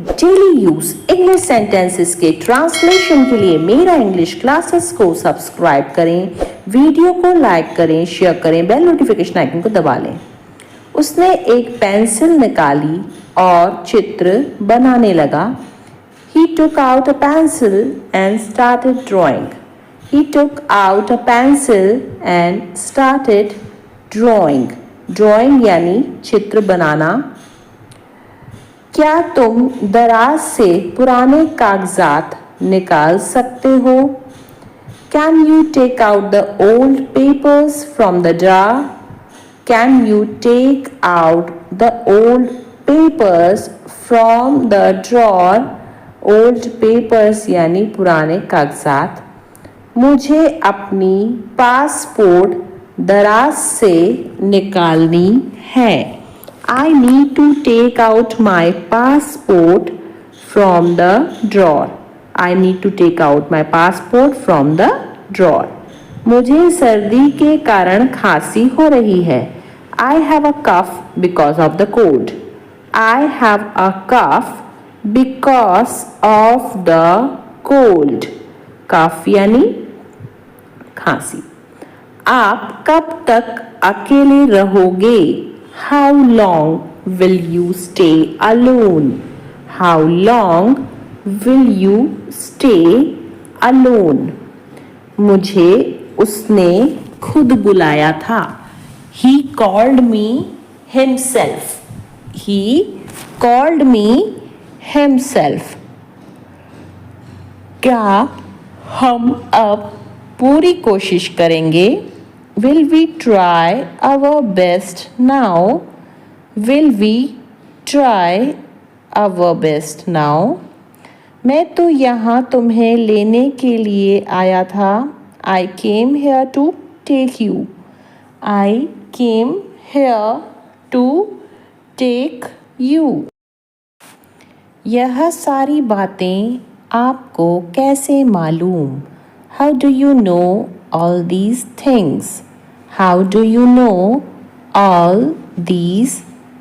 Daily use English sentences के translation के लिए मेरा इंग्लिश क्लासेस को सब्सक्राइब करें, वीडियो को लाइक करें, शेयर करें, बेल नोटिफिकेशन आइकन को दबा लें। उसने एक पेंसिल निकाली और चित्र बनाने लगा। He took out a pencil and started drawing. He took out a pencil and started drawing. Drawing यानी चित्र बनाना। क्या तुम दराज से पुराने कागजात निकाल सकते हो? Can you take out the old papers from the jar? Can you take out the old papers from the drawer? Old papers यानी पुराने कागजात। मुझे अपनी पासपोर्ट दराज से निकालनी है। I need to take out my passport from the drawer. I need to take out my passport from the drawer. मुझे सर्दी के कारण खांसी हो रही है। I have a cough because of the cold. I have a cough because of the cold. cough यानी खांसी। आप कब तक अकेले रहोगे? How long will you stay alone? How long will you stay alone? मुझे उसने खुद बुलाया था। He called me himself. He called me himself. क्या हम अब पूरी कोशिश करेंगे? Will we try our best now? Will we try our best now? मैं तो यहाँ तुम्हें लेने के लिए आया था। I came here to take you. I came here to take you. यह सारी बातें आपको कैसे मालूम? How do you know all these things? How do you know all these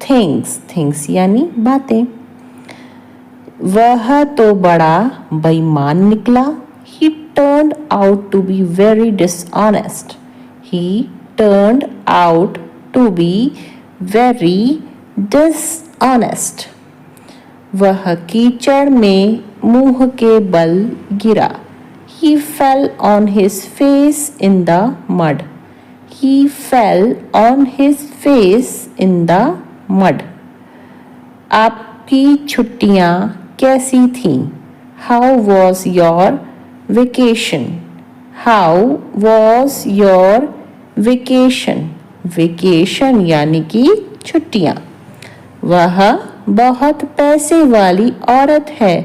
things? Things यानी बातें। वह तो बड़ा बेईमान निकला। He turned out to be very dishonest. He turned out to be very dishonest. वह कीचड़ में मुंह के बल गिरा। He fell on his face in the mud. He fell on his face in the mud. आपकी छुट्टियां कैसी थीं? How was your vacation? How was your vacation? Vacation यानी कि छुट्टियां। वह बहुत पैसे वाली औरत है।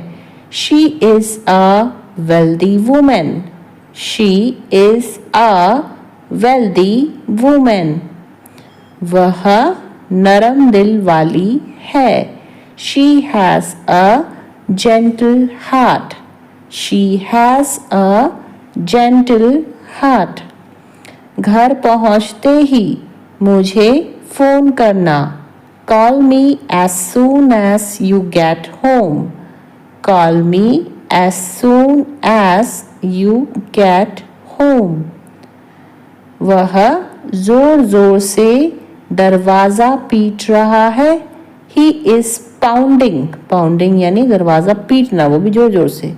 She is a wealthy woman. She is a wealthy woman. वह नरम दिल वाली है। She has a gentle heart. She has a gentle heart. घर पहुंचते ही मुझे फ़ोन करना। Call me as soon as you get home. Call me as soon as you get home. वह जोर जोर से दरवाज़ा पीट रहा है। He is pounding. Pounding यानी दरवाज़ा पीटना, वो भी जोर जोर से।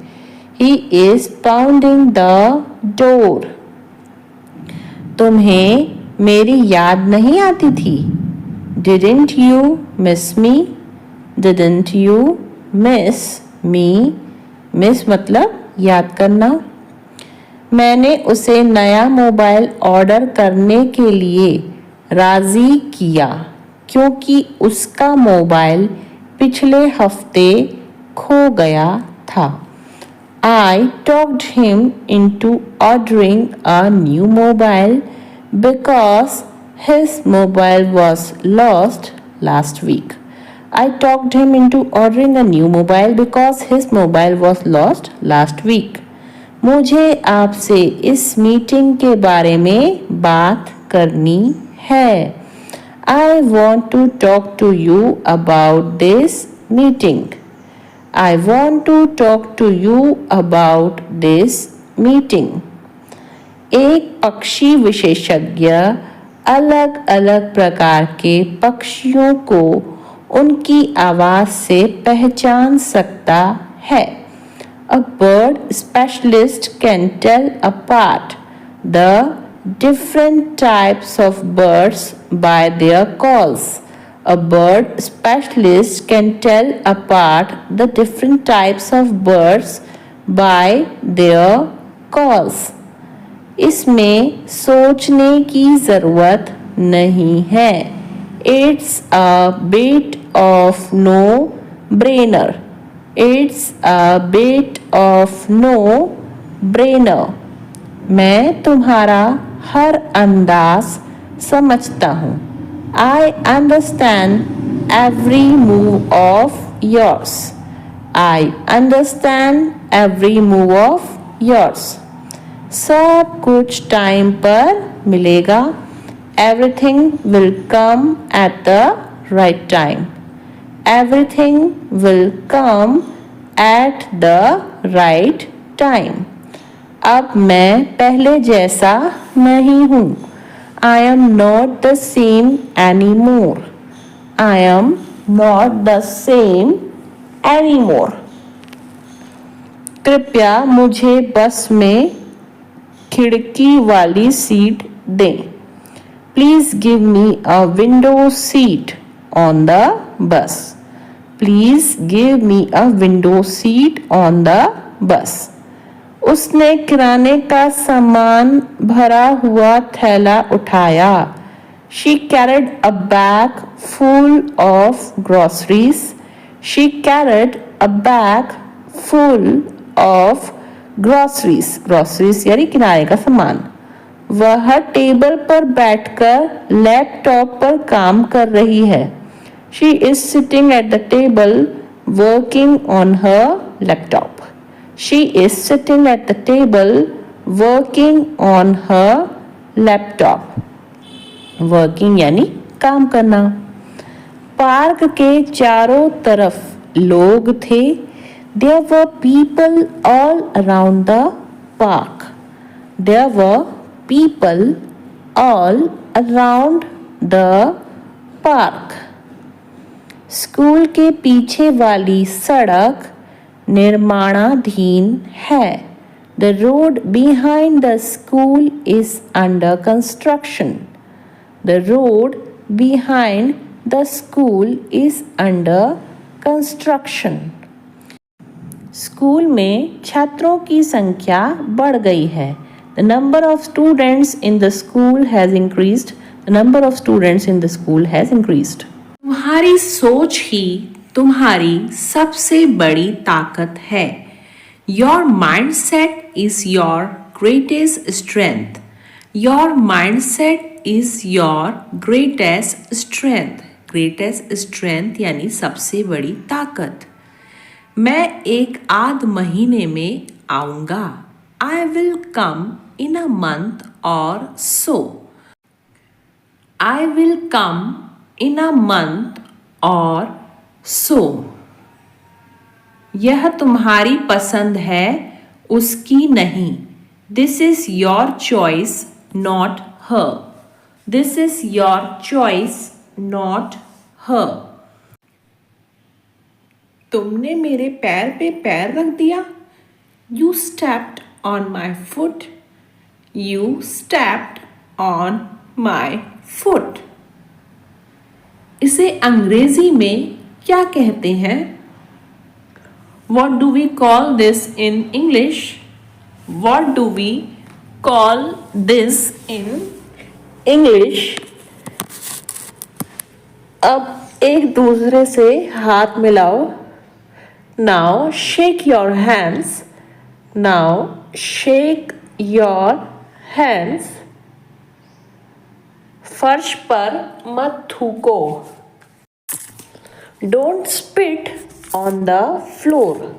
He is pounding the door. तुम्हें मेरी याद नहीं आती थी? Didn't you miss me? Didn't you miss me? Miss मतलब याद करना। मैंने उसे नया मोबाइल ऑर्डर करने के लिए राज़ी किया क्योंकि उसका मोबाइल पिछले हफ्ते खो गया था। I talked him into ordering a new mobile because his mobile was lost last week. I talked him into ordering a new mobile because his mobile was lost last week. मुझे आपसे इस meeting के बारे में बात करनी है। I want to talk to you about this meeting. I want to talk to you about this meeting. एक पक्षी विशेषज्ञ अलग अलग प्रकार के पक्षियों को उनकी आवाज से पहचान सकता है. A bird specialist can tell apart the different types of birds by their calls. A bird specialist can tell apart the different types of birds by their calls. इसमें सोचने की ज़रूरत नहीं है. It's a bit of no-brainer. It's a bit of no-brainer. मैं तुम्हारा हर अंदाज समझता हूँ. I understand every move of yours. I understand every move of yours. सब कुछ टाइम पर मिलेगा. Everything will come at the right time. Everything will come at the right time. अब मैं पहले जैसा नहीं हूँ. I am not the same anymore. I am not the same anymore. कृपया मुझे बस में खिड़की वाली सीट दें. Please give me a window seat on the bus. Please give me a window seat on the bus. उसने किराने का सामान भरा हुआ थैला उठाया. She carried a bag full of groceries. She carried a bag full of groceries. Groceries यानी किराने का सामान. वह टेबल पर बैठकर लैपटॉप पर काम कर रही है. She is sitting at the table working on her laptop. She is sitting at the table working on her laptop. Working यानी काम करना. पार्क के चारों तरफ लोग थे. There were people all around the park. There were people all around the park. School के पीछे वाली सड़क निर्माणाधीन है. The road behind the school is under construction. The road behind the school is under construction. School में छात्रों की संख्या बढ़ गई है. The number of students in the school has increased. The number of students in the school has increased. तुम्हारी सोच ही तुम्हारी सबसे बड़ी ताकत है. Your mindset is your greatest strength. Your mindset is your greatest strength. Greatest strength यानी सबसे बड़ी ताकत. मैं एक आध महीने में आऊँगा. I will come in a month or so. I will come in a month or so. यह तुम्हारी पसंद है, उसकी नहीं. This is your choice, not her. This is your choice, not her. तुमने मेरे पैर पे पैर रख दिया. You stepped on my foot. You stepped on my foot. इसे अंग्रेजी में क्या कहते हैं? What do we call this in English? What do we call this in English? अब एक दूसरे से हाथ मिलाओ. Now shake your hands. Now shake your hands. फर्श पर मत थूको. Don't spit on the floor.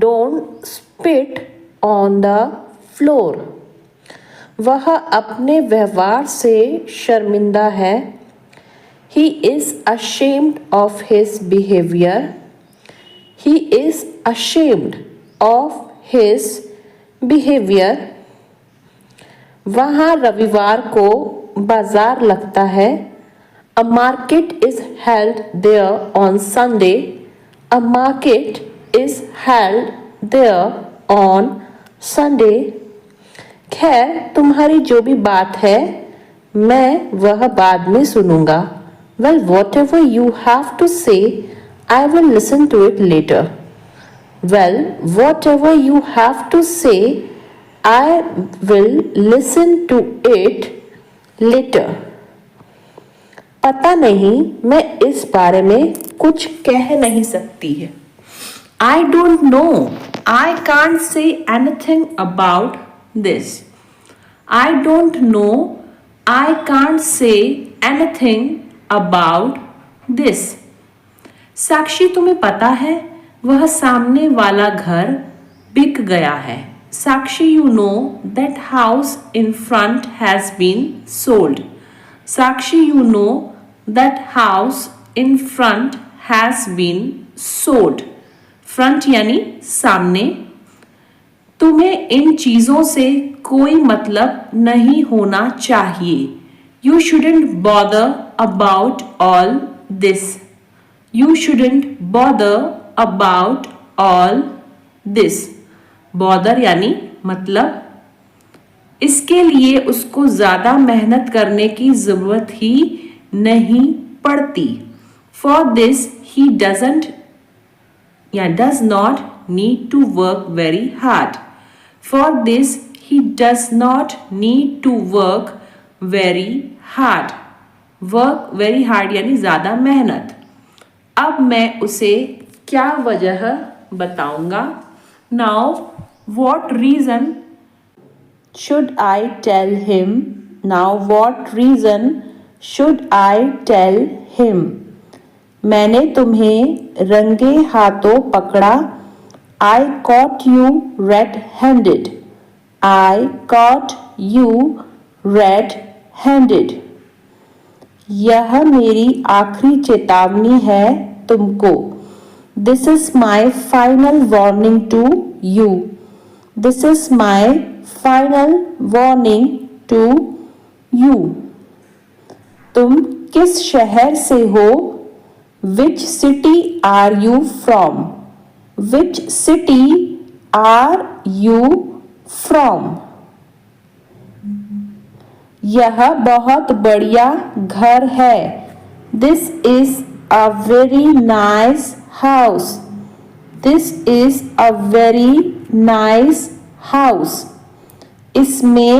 Don't spit on the floor. वह अपने व्यवहार से शर्मिंदा है. He is ashamed of his behavior. He is ashamed of his behavior. वहाँ रविवार को बाजार लगता है. A market is held there on Sunday. A market is held there on Sunday. खैर तुम्हारी जो भी बात है मैं वह बाद में सुनूंगा. Well, whatever you have to say, I will listen to it later. Well, whatever you have to say, I will listen to it later. पता नहीं मैं इस बारे में कुछ कह नहीं सकती है. I don't know. I can't say anything about this. I don't know. I can't say anything about this. साक्षी तुम्हें पता है वह सामने वाला घर बिक गया है. साक्षी you know that house in front has been sold. Sakshi you know that house in front has been sold. front यानी सामने. तुम्हें इन चीजों से कोई मतलब नहीं होना चाहिए. You shouldn't bother about all this. You shouldn't bother about all this. Bother यानी मतलब. इसके लिए उसको ज्यादा मेहनत करने की जरूरत ही नहीं पड़ती. For this he does not need to work very hard. For this he does not need to work very hard. Work very hard यानी ज्यादा मेहनत. अब मैं उसे क्या वजह बताऊंगा. Now what reason should I tell him? Now what reason should I tell him? मैंने तुम्हें रंगे हाथों पकड़ा. I caught you red-handed. I caught you red-handed. यह मेरी आखिरी चेतावनी है तुमको. This is my final warning to you. This is my final warning to you. तुम किस शहर से हो? Which city are you from? Which city are you from? यह बहुत बढ़िया घर है. This is a very nice house. This is a very nice house. इसमें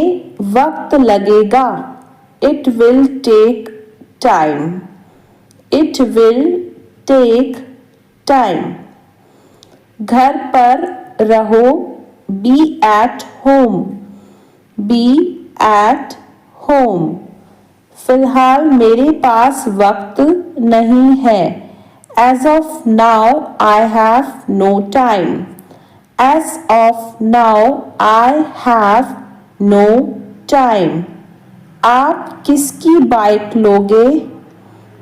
वक्त लगेगा. It will take time. It will take time. घर पर रहो. Be at home. Be at home. फिलहाल मेरे पास वक्त नहीं है. As of now I have no time. As of now I have no time. आप किसकी बाइक लोगे?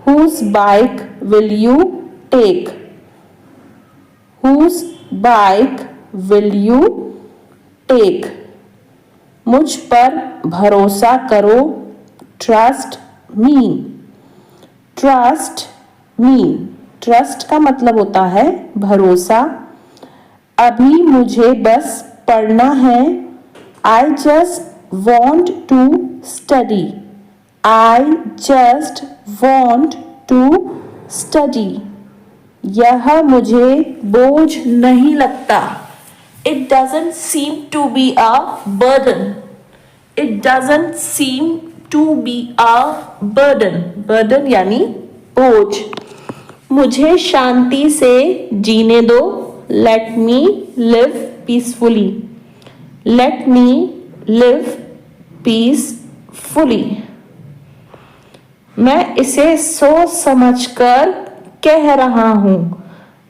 Whose bike will you take? Whose bike will you take? मुझ पर भरोसा करो. Trust me. Trust me. Trust का मतलब होता है भरोसा. अभी मुझे बस पढ़ना है. I just want to study. I just want to study. यह मुझे बोझ नहीं लगता. It doesn't seem to be a burden. It doesn't seem to be a burden. Burden यानी बोझ. मुझे शांति से जीने दो. Let me live peacefully. Let me live peacefully. मैं इसे सोच समझकर कह रहा हूँ.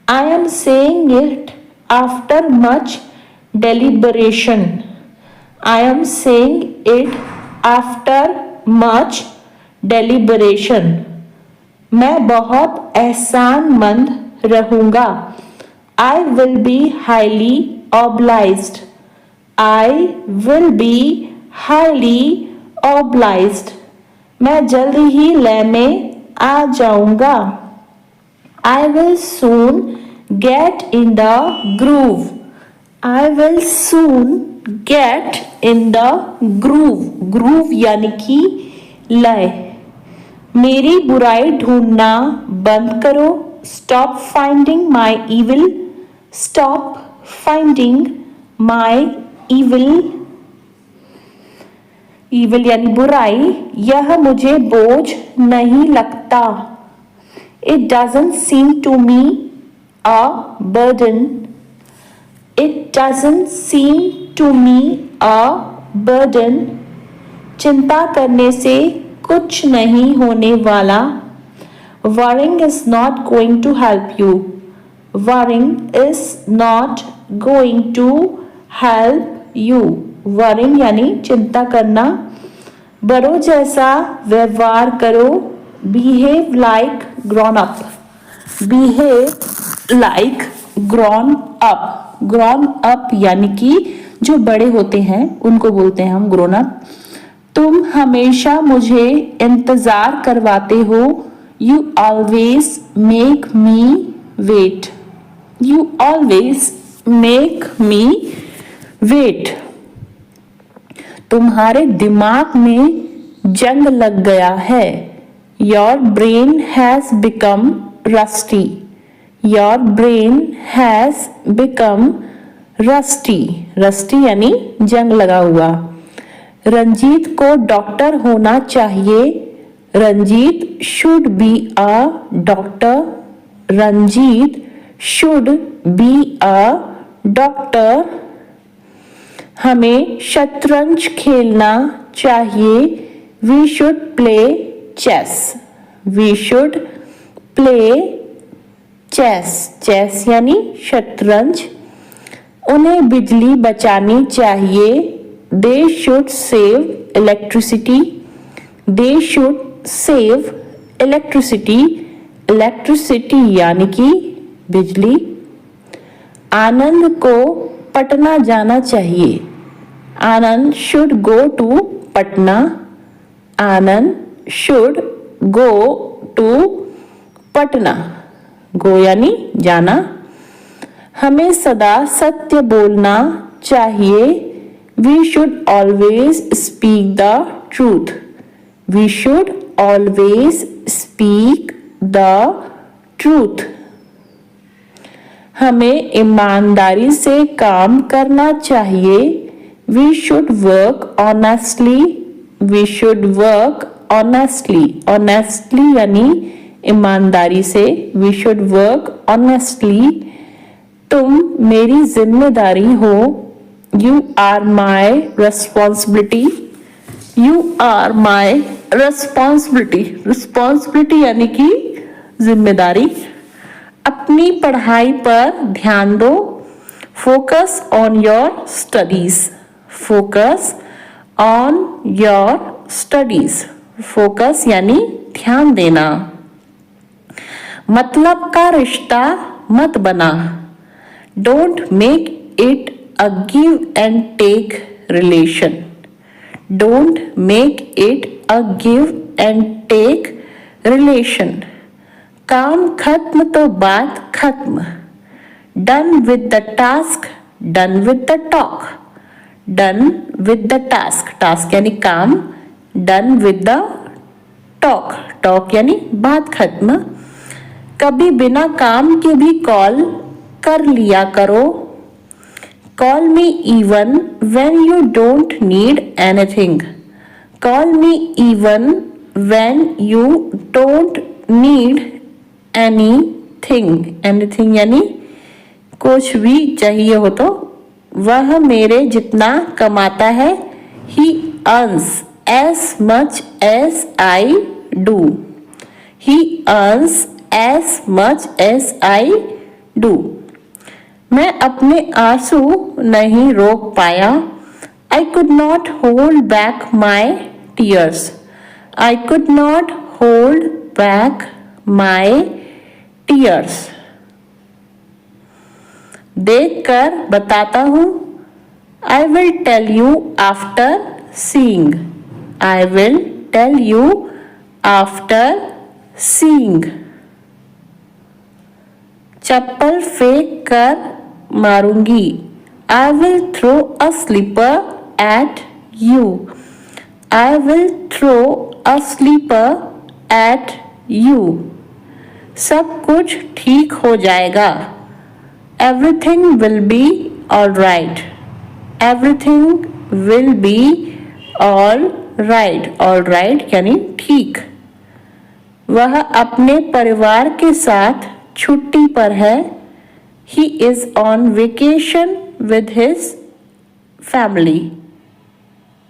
I am saying it after much deliberation. I am saying it after much deliberation. मैं बहुत एहसानमंद रहूँगा. I will be highly obliged. I will be highly obliged. मैं जल्दी ही लय में आ जाऊंगा. I will soon get in the groove. I will soon get in the groove. Groove यानी कि लय. मेरी बुराई ढूंढना बंद करो. Stop finding my evil. Stop finding my evil. Evil यानी बुराई. यह मुझे बोझ नहीं लगता. It doesn't seem to me a burden. It doesn't seem to me a burden. चिंता करने से कुछ नहीं होने वाला. Worrying is not going to help you. Worrying is not going to help you. Worrying यानी चिंता करना. बड़ों जैसा व्यवहार करो. Behave like grown up. Behave like grown up. Grown up यानी कि जो बड़े होते हैं उनको बोलते हैं हम grown up. तुम हमेशा मुझे इंतजार करवाते हो. You always make me wait. You always make me wait. तुम्हारे दिमाग में जंग लग गया है. Your brain has become rusty. Your brain has become rusty. Rusty यानी जंग लगा हुआ. रंजीत को डॉक्टर होना चाहिए. Ranjit should be a doctor. Ranjit should be a doctor. हमें शतरंज खेलना चाहिए. We should play chess. We should play chess. Chess यानी शतरंज. उन्हें बिजली बचानी चाहिए. They should save electricity. They should save electricity. Electricity यानी कि बिजली. आनंद को पटना जाना चाहिए. आनंद should go to Patna. Anand should go to Patna. go यानी जाना. हमें सदा सत्य बोलना चाहिए. We should always speak the truth. We should always speak the truth. हमें ईमानदारी से काम करना चाहिए. We should work honestly. We should work honestly. Honestly यानी ईमानदारी से. We should work honestly. तुम मेरी जिम्मेदारी हो. You are my responsibility. You are my responsibility. Responsibility यानी कि जिम्मेदारी. अपनी पढ़ाई पर ध्यान दो. Focus on your studies. Focus on your studies. Focus यानी ध्यान देना. मतलब का रिश्ता मत बना. Don't make it a give and take relation. Don't make it a give and take relation. काम खत्म तो बात खत्म. Done with the task. Done with the talk. Done with the task. Task यानी काम. Done with the talk. Talk यानी बात खत्म. कभी बिना काम के भी कॉल कर लिया करो. Call me even when you don't need anything. Call me even when you don't need anything. Anything यानी कुछ भी चाहिए हो तो. वह मेरे जितना कमाता है. He earns as much as I do. He earns as much as I do. मैं अपने आंसू नहीं रोक पाया. I could not hold back my tears. I could not hold back my tears. देख कर बताता हूँ. I will tell you after seeing. I will tell you after seeing. चप्पल फेंक कर मारूंगी. I will throw a slipper at you. I will throw a slipper at you. सब कुछ ठीक हो जाएगा. Everything will be all right. Everything will be all right. All right यानी ठीक. वह अपने परिवार के साथ छुट्टी पर है. He is on vacation with his family.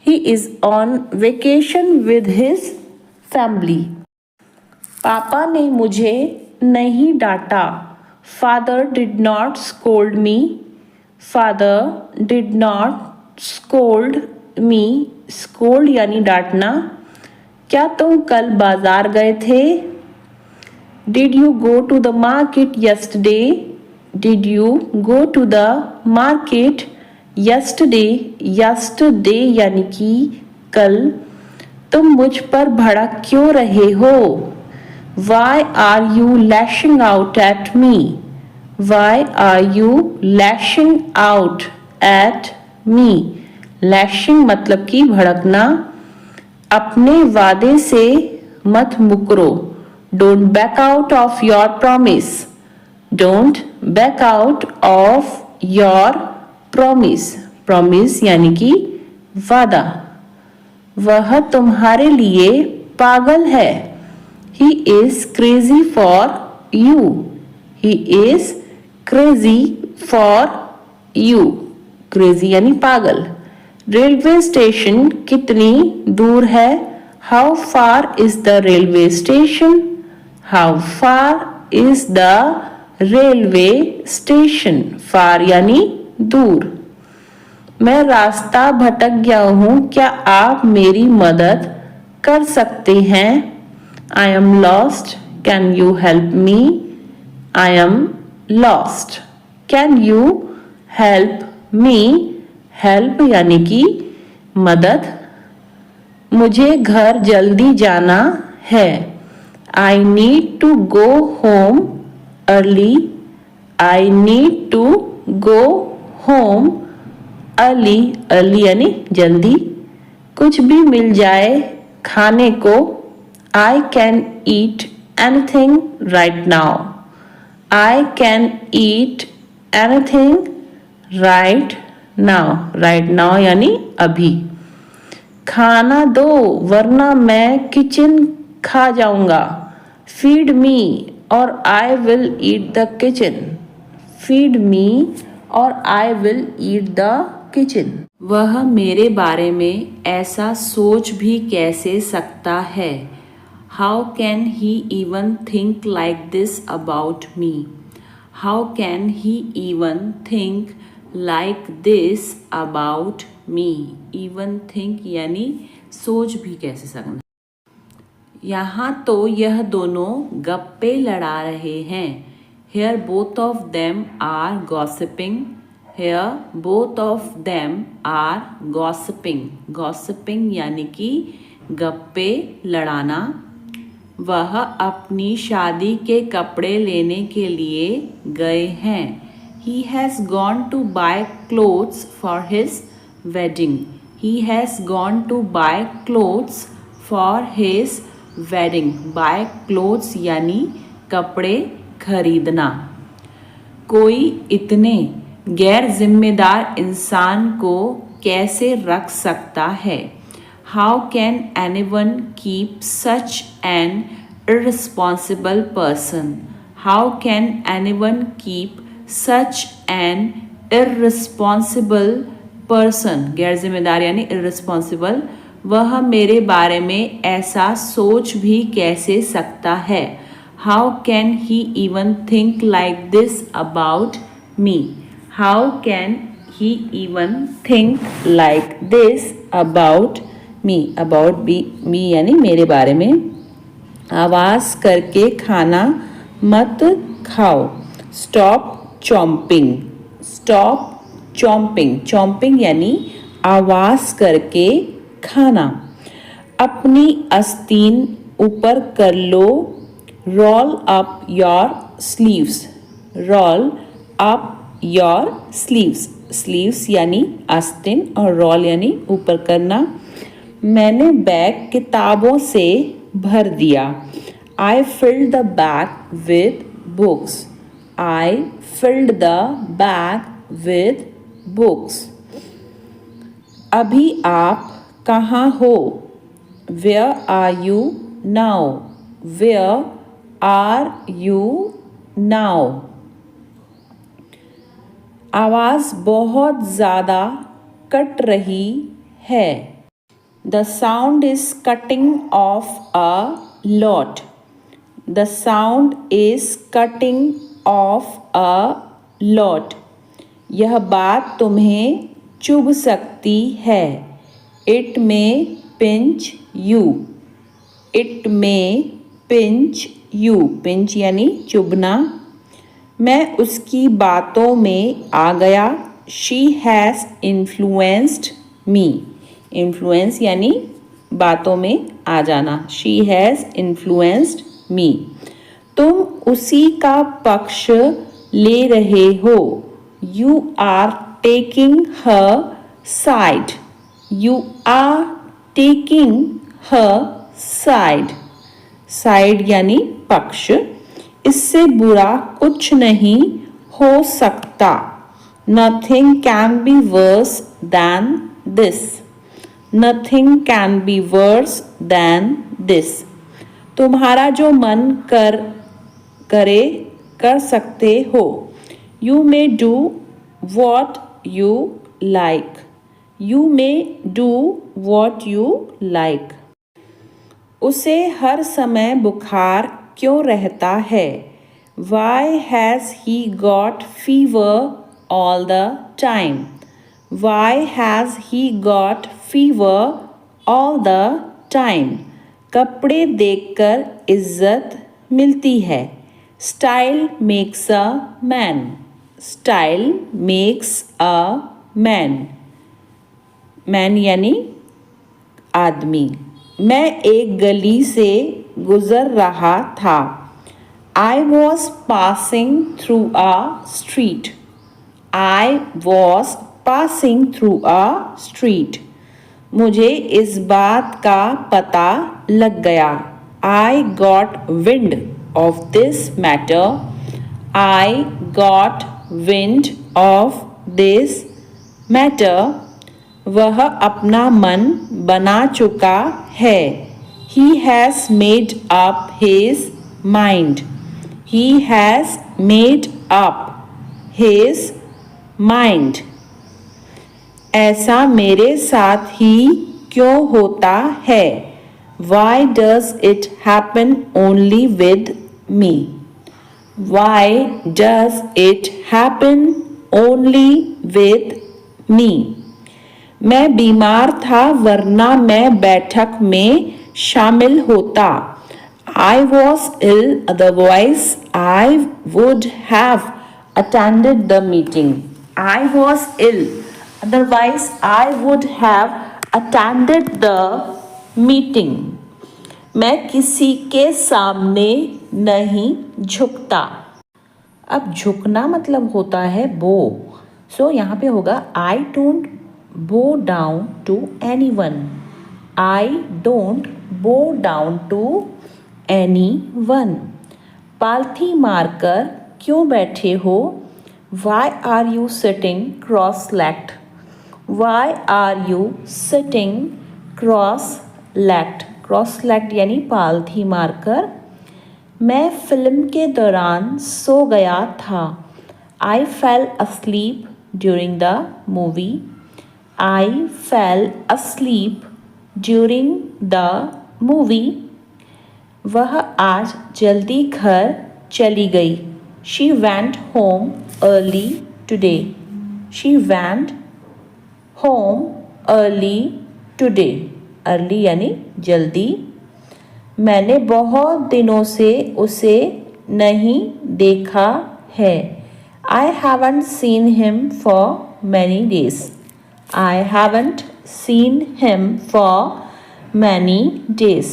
He is on vacation with his family. पापा ने मुझे नहीं डांटा. Father did not scold me. Father did not scold me. Scold यानी डांटना. क्या तुम कल बाजार गए थे? Did you go to the market yesterday? Did you go to the market yesterday? Yesterday यानी कि कल. तुम मुझ पर भड़क क्यों रहे हो? Why are you lashing out at me? Why are you lashing out at me? Lashing मतलब कि भड़कना. अपने वादे से मत मुकरो. Don't back out of your promise. Don't back out of your promise. Promise यानी कि वादा. वह तुम्हारे लिए पागल है. He is crazy for you. He is crazy for you. Crazy यानी पागल. रेलवे स्टेशन कितनी दूर है? How far is the railway station? How far is the railway station? Far यानी दूर. मैं रास्ता भटक गया हूँ. क्या आप मेरी मदद कर सकते हैं? I am lost. Can you help me? I am lost. Can you help me? Help यानी कि मदद. मुझे घर जल्दी जाना है. I need to go home early. I need to go home early. Early यानी जल्दी. कुछ भी मिल जाए खाने को. I can eat anything right now. I can eat anything right now. Right now यानी अभी. खाना दो वरना मैं किचन खा जाऊंगा. Feed me or I will eat the kitchen. Feed me or I will eat the kitchen. वह मेरे बारे में ऐसा सोच भी कैसे सकता है? How can he even think like this about me? How can he even think like this about me? Even think यानी सोच भी कैसे सकना. यहाँ तो यह दोनों गप्पे लड़ा रहे हैं. Here both of them are gossiping. Here both of them are gossiping. Gossiping यानी कि गप्पे लड़ाना. वह अपनी शादी के कपड़े लेने के लिए गए हैं. He has gone to buy clothes for his wedding. He has gone to buy clothes for his wedding. Buy clothes यानी कपड़े खरीदना. कोई इतने गैर जिम्मेदार इंसान को कैसे रख सकता है? How can anyone keep such an irresponsible person? How can anyone keep such an irresponsible person? गैर जिम्मेदार यानी irresponsible. वह मेरे बारे में ऐसा सोच भी कैसे सकता है? How can he even think like this about me? How can he even think like this about me? About me यानी मेरे बारे में. आवाज़ करके खाना मत खाओ. Stop chomping. Stop chomping, chomping यानी आवाज करके खाना। अपनी आस्तीन ऊपर कर लो, roll up your sleeves, roll up your sleeves, sleeves यानी आस्तीन और रोल यानी ऊपर करना। मैंने बैग किताबों से भर दिया, I filled the bag with books, I filled the bag with books। अभी आप कहाँ हो, Where are you now, Where are you now। आवाज़ बहुत ज़्यादा कट रही है, The sound is cutting off a lot, The sound is cutting off a lot। यह बात तुम्हें चुभ सकती है, It may pinch you, It may pinch you, pinch यानी चुभना। मैं उसकी बातों में आ गया, She has influenced me, influence यानी बातों में आ जाना, She has influenced me। तुम उसी का पक्ष ले रहे हो, You are taking her side, You are taking her side, side यानी पक्ष। इससे बुरा कुछ नहीं हो सकता, Nothing can be worse than this, Nothing can be worse than this। तुम्हारा जो मन करे कर सकते हो, You may do what you like, You may do what you like। उसे हर समय बुखार क्यों रहता है, Why has he got fever all the time, Why has he got fever all the time। कपड़े देखकर इज्जत मिलती है, Style makes a man, Style makes a man, man यानी आदमी। मैं एक गली से गुजर रहा था, I was passing through a street, I was passing through a street। मुझे इस बात का पता लग गया, I got wind of this matter, I got wind of this matter। वह अपना मन बना चुका है, He has made up his mind, He has made up his mind। ऐसा मेरे साथ ही क्यों होता है, Why does it happen only with me, Why does it happen only with me। मैं बीमार था वरना मैं बैठक में शामिल होता, I was ill otherwise I would have attended the meeting, I was ill otherwise I would have attended the meeting। मैं किसी के सामने नहीं झुकता। अब झुकना मतलब होता है बो, सो यहाँ पे होगा I don't bow down to anyone, I don't bow down to anyone। पालथी मारकर क्यों बैठे हो, Why are you sitting cross-legged, Why are you sitting cross-legged, cross-legged यानी पालथी मारकर। मैं फिल्म के दौरान सो गया था, I fell asleep during the movie, I fell asleep during the movie। वह आज जल्दी घर चली गई, She went home early today, She went home early today, early यानी जल्दी। मैंने बहुत दिनों से उसे नहीं देखा है, I haven't seen him for many days. I haven't seen him for many days.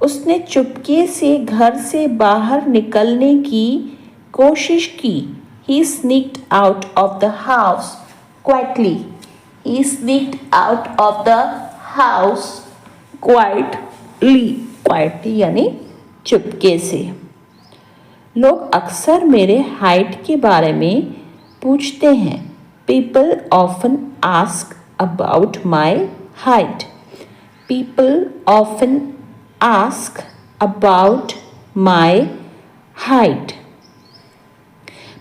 उसने चुपके से घर से बाहर निकलने की कोशिश की. He sneaked out of the house quietly. He sneaked out of the house quietly. Quietly यानी चुपके से. लोग अक्सर मेरे हाइट के बारे में पूछते हैं. People often ask about my height. People often ask about my height.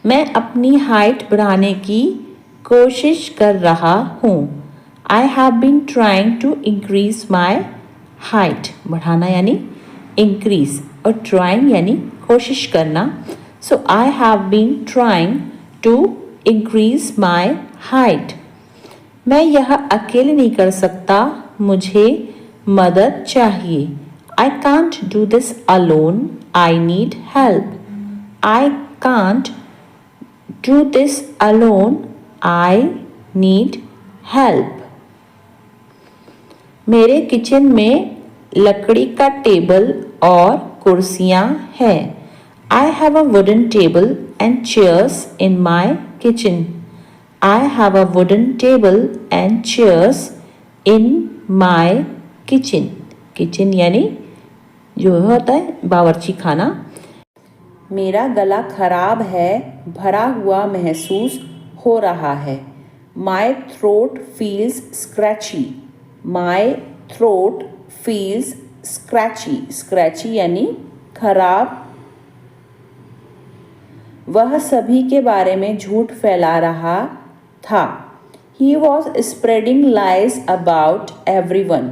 मैं अपनी हाइट बढ़ाने की कोशिश कर रहा हूँ. I have been trying to increase my height. बढ़ाना यानी increase और trying यानी कोशिश करना. So I have been trying to increase my height. मैं यह अकेले नहीं कर सकता, मुझे मदद चाहिए. I can't do this alone. I need help. I can't do this alone. I need help. मेरे किचन में लकड़ी का टेबल और कुर्सियाँ हैं. I have a wooden table and chairs in my kitchen. I have a wooden table and chairs in my kitchen. Kitchen यानी जो होता है बावर्ची खाना. मेरा गला खराब है, भरा हुआ महसूस हो रहा है. My throat feels scratchy. My throat feels scratchy. Scratchy यानी खराब. वह सभी के बारे में झूठ फैला रहा था. He was spreading lies about everyone.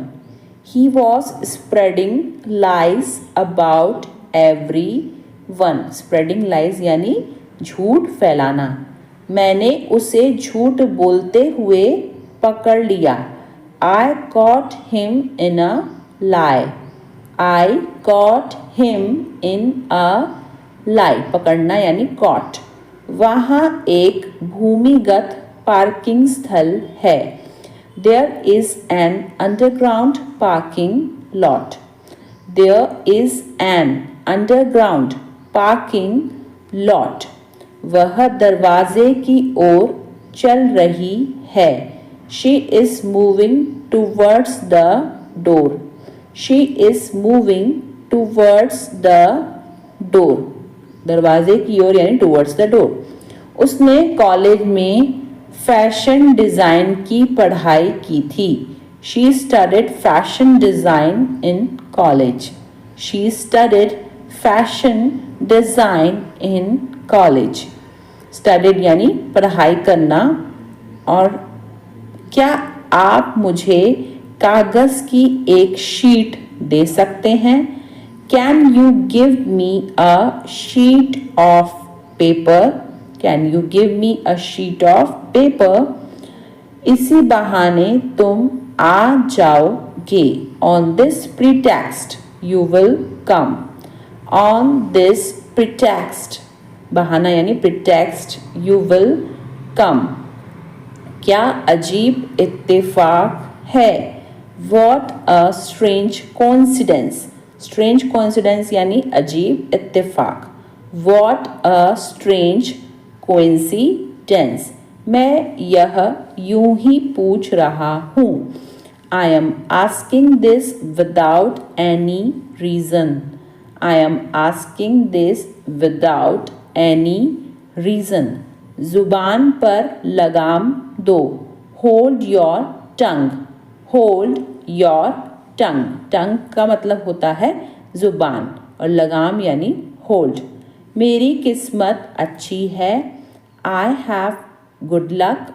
He was spreading lies about everyone. Spreading lies यानी झूठ फैलाना. मैंने उसे झूठ बोलते हुए पकड़ लिया. I caught him in a lie. I caught him in a lie. पकड़ना यानी caught. वहाँ एक भूमिगत पार्किंग स्थल है. There is an underground parking lot. There is an underground parking lot. वह दरवाजे की ओर चल रही है. She is moving towards the door. She is moving towards the door. दरवाजे की ओर यानी towards the door. उसने कॉलेज में फैशन डिज़ाइन की पढ़ाई की थी. She studied fashion design in college. She studied fashion design in college. Studied यानी पढ़ाई करना. और क्या आप मुझे कागज़ की एक शीट दे सकते हैं? Can you give me a sheet of paper? Can you give me a sheet of paper? इसी बहाने तुम आ जाओगे. On this pretext you will come. On this pretext बहाना यानी pretext you will come. क्या अजीब इत्तेफाक है. What a strange coincidence. Strange coincidence यानी अजीब इत्तेफाक. What a strange coincidence. मैं यह यूं ही पूछ रहा हूँ. I am asking this without any reason. I am asking this without any reason. जुबान पर लगाम दो. Hold your tongue. Hold your tongue. Tongue का मतलब होता है जुबान और लगाम यानी hold. मेरी किस्मत अच्छी है. I have good luck.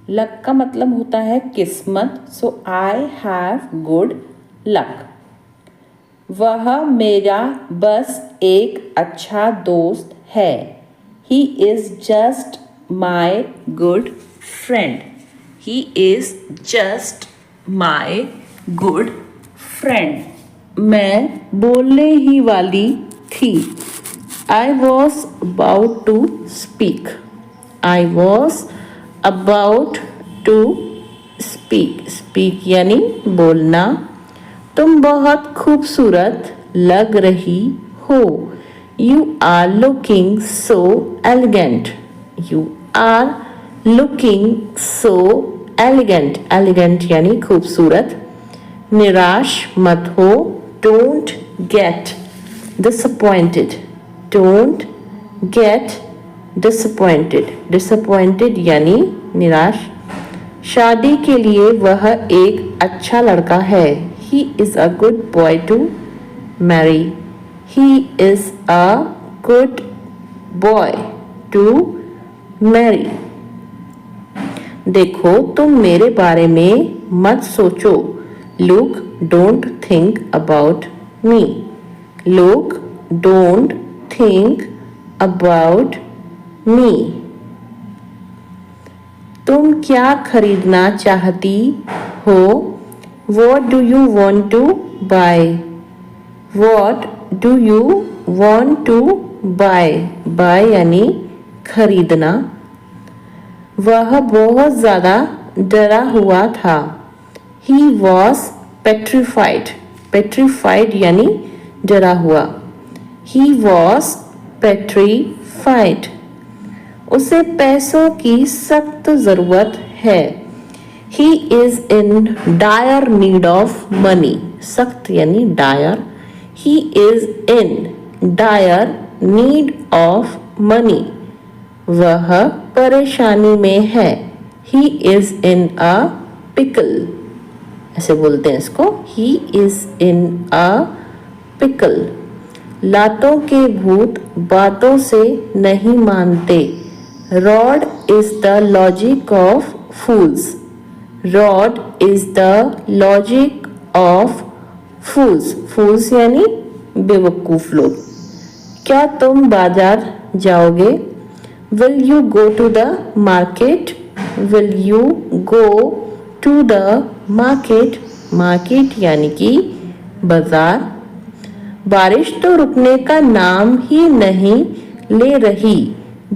Luck का मतलब होता है किस्मत. So I have good luck. वह मेरा बस एक अच्छा दोस्त है. He is just my good friend. He is just my good friend. मैं बोलने ही वाली थी. I was about to speak. I was about to speak. Speak यानी बोलना. तुम बहुत खूबसूरत लग रही हो. You are looking so elegant. You are looking so elegant. Elegant यानी खूबसूरत. निराश मत हो. Don't get disappointed. Don't get disappointed. Disappointed यानी निराश. शादी के लिए वह एक अच्छा लड़का है. He is a good boy to marry. He is a good boy to marry. देखो तुम मेरे बारे में मत सोचो. Look, don't think about me. Look, don't think about me. तुम क्या खरीदना चाहती हो? What do you want to buy? What do you want to buy? Buy यानी खरीदना. वह बहुत ज़्यादा डरा हुआ था. He was petrified. Petrified यानी डरा हुआ. He was petrified. उसे पैसों की सख्त ज़रूरत है. He is in dire need of money. सख्त यानी dire. He is in dire need of money. वह परेशानी में है. He is in a pickle. ऐसे बोलते हैं इसको. He is in a pickle. लातों के भूत बातों से नहीं मानते. Rod is the logic of fools. Rod is the logic of fools. Fools यानी बेवकूफ लोग. क्या तुम बाजार जाओगे? Will you go to the market? Will you go to the market? Market यानी कि बाजार. बारिश तो रुकने का नाम ही नहीं ले रही.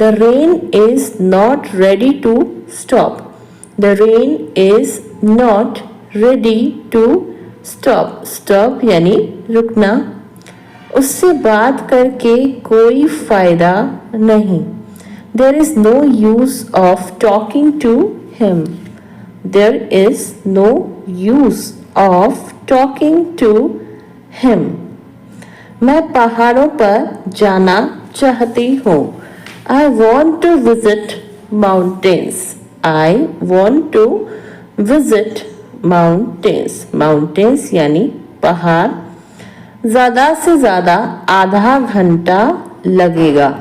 The rain is not ready to stop. The rain is not ready to stop. Stop यानी रुकना. उससे बात करके कोई फायदा नहीं. There is no use of talking to him. There is no use of talking to him. मैं पहाड़ों पर जाना चाहती हूँ. I want to visit mountains. I want to visit mountains. Mountains यानी पहाड़. ज़्यादा से ज़्यादा आधा घंटा लगेगा.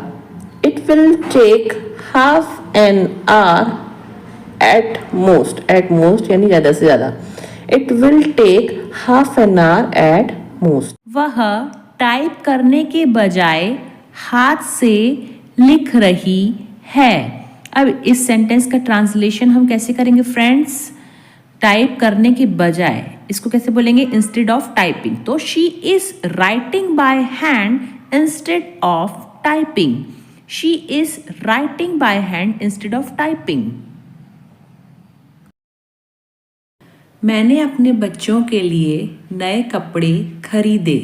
It will take half an hour at most. At most यानी ज़्यादा से ज़्यादा. It will take half an hour at most. वह टाइप करने के बजाय हाथ से लिख रही है. अब इस सेंटेंस का ट्रांसलेशन हम कैसे करेंगे फ्रेंड्स? टाइप करने के बजाय इसको कैसे बोलेंगे? Instead of typing. तो she is writing by hand instead of typing. She is writing by hand instead of typing. मैंने अपने बच्चों के लिए नए कपड़े खरीदे.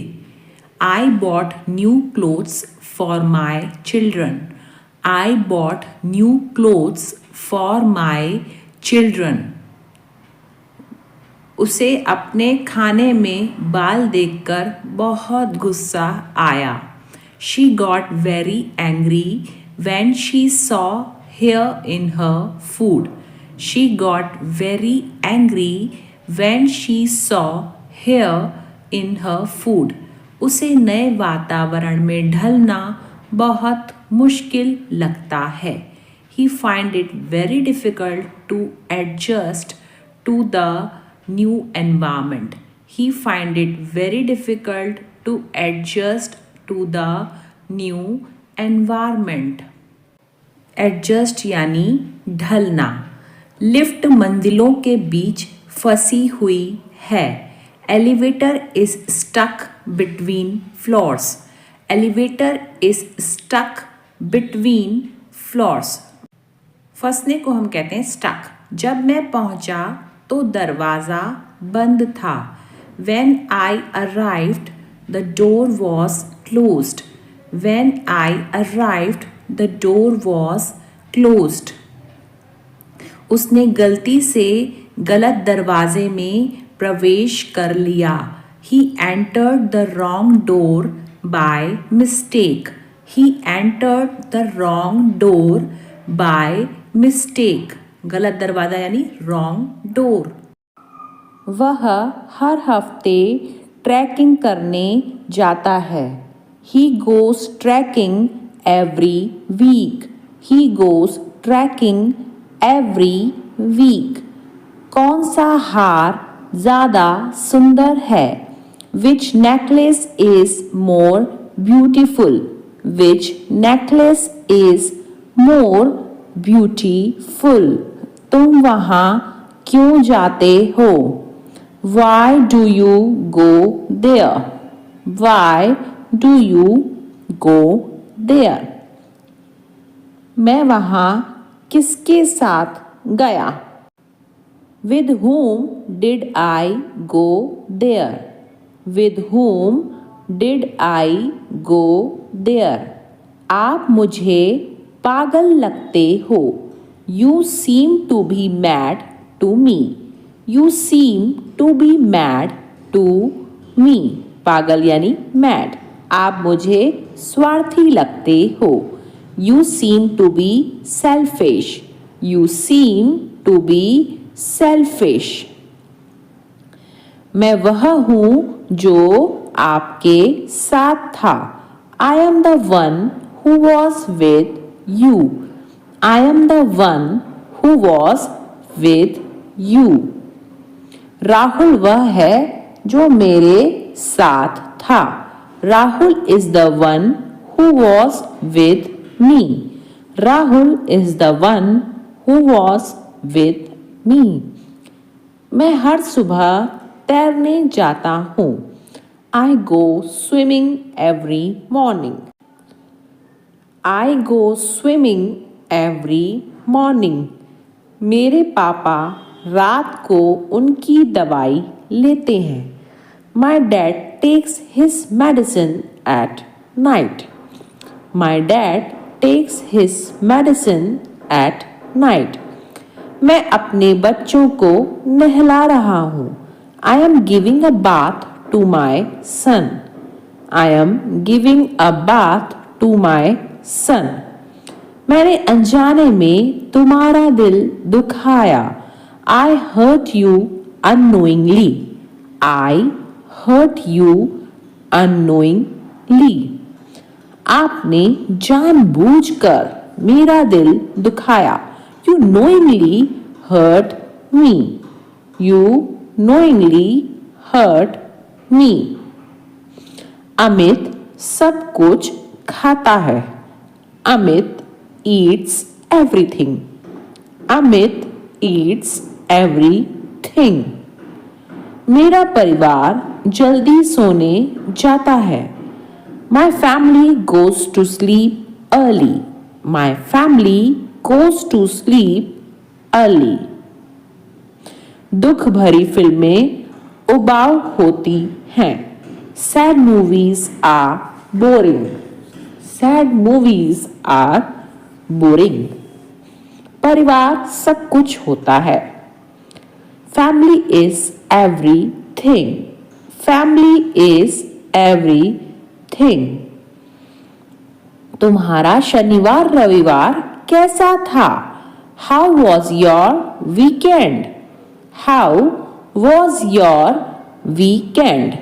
I bought new clothes for my children. I bought new clothes for my children. उसे अपने खाने में बाल देखकर बहुत गुस्सा आया. She got very angry when she saw hair in her food. She got very angry when she saw hair in her food. उसे नए वातावरण में ढलना बहुत मुश्किल लगता है. He find it very difficult to adjust to the new environment. He find it very difficult to adjust to the new environment. Adjust यानी ढलना. Lift मंजिलों के बीच फंसी हुई है. Elevator is stuck between floors. Elevator is stuck between floors. फंसने को हम कहते हैं स्टक। जब मैं पहुंचा तो दरवाज़ा बंद था। When I arrived, the door was closed. When I arrived, the door was closed. उसने गलती से गलत दरवाजे में प्रवेश कर लिया। He entered the wrong door by mistake. He entered the wrong door by mistake. गलत दरवाज़ा यानी wrong door. वह हर हफ्ते ट्रैकिंग करने जाता है। He goes trekking every week. He goes trekking every week. कौन सा हार ज़्यादा सुंदर है? Which necklace is more beautiful? Which necklace is more beautiful? तुम वहाँ क्यों जाते हो? Why do you go there? Why do you go there? मैं वहाँ किसके साथ गया? With whom did I go there? With whom did I go there? आप मुझे पागल लगते हो। You seem to be mad to me. You seem to be mad to me. पागल यानी mad. आप मुझे स्वार्थी लगते हो। You seem to be selfish. You seem to be selfish. मैं वह हूँ जो आपके साथ था। I am the one who was with you. I am the one who was with you. Rahul वह है जो मेरे साथ था। Rahul is the one who was with me. Rahul is the one who was with me. मैं हर सुबह तैरने जाता हूँ। I go swimming every morning. I go swimming every morning. मेरे पापा रात को उनकी दवाई लेते हैं। My dad takes his medicine at night. My dad takes his medicine at night. मैं अपने बच्चों को नहला रहा हूँ। I am giving a bath to my son. I am giving a bath to my son. मैंने अनजाने में तुम्हारा दिल दुखाया। I hurt you unknowingly. I hurt you unknowingly. आपने जानबूझकर मेरा दिल दुखाया। You knowingly hurt me. You knowingly hurt me. Amit सब कुछ खाता है। Amit eats everything. Amit eats everything. मेरा परिवार जल्दी सोने जाता है। My family goes to sleep early. My family goes to sleep early. दुख भरी फिल्में उबाऊ होती हैं। Sad movies are boring. Sad movies are boring. परिवार सब कुछ होता है। Family is everything. Family is everything. तुम्हारा शनिवार रविवार कैसा था? How was your weekend? How was your weekend?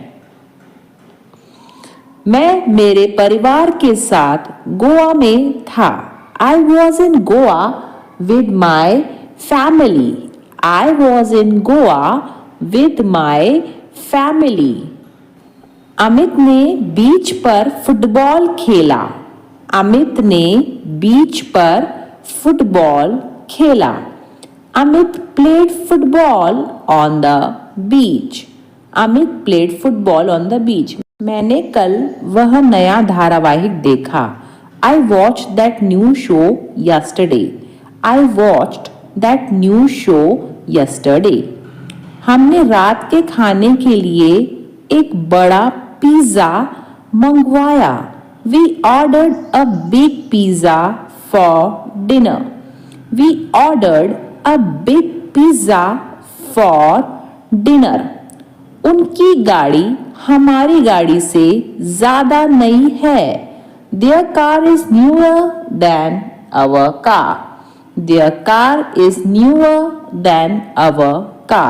मैं मेरे परिवार के साथ गोवा में था। I was in Goa with my family. I was in Goa with my family. Amit ने बीच पर फुटबॉल खेला। अमित ने बीच पर फुटबॉल खेला। Amit played football on the beach. Amit played football on the beach. मैंने कल वह नया धारावाहिक देखा। I watch that new show yesterday. I watched that new show yesterday. हमने रात के खाने के लिए एक बड़ा पिज्ज़ा मंगवाया। We ordered a big pizza for dinner. We ordered a big pizza for dinner. उनकी गाड़ी हमारी गाड़ी से ज्यादा नई है। Their car is newer than our car. Their car is newer than our car.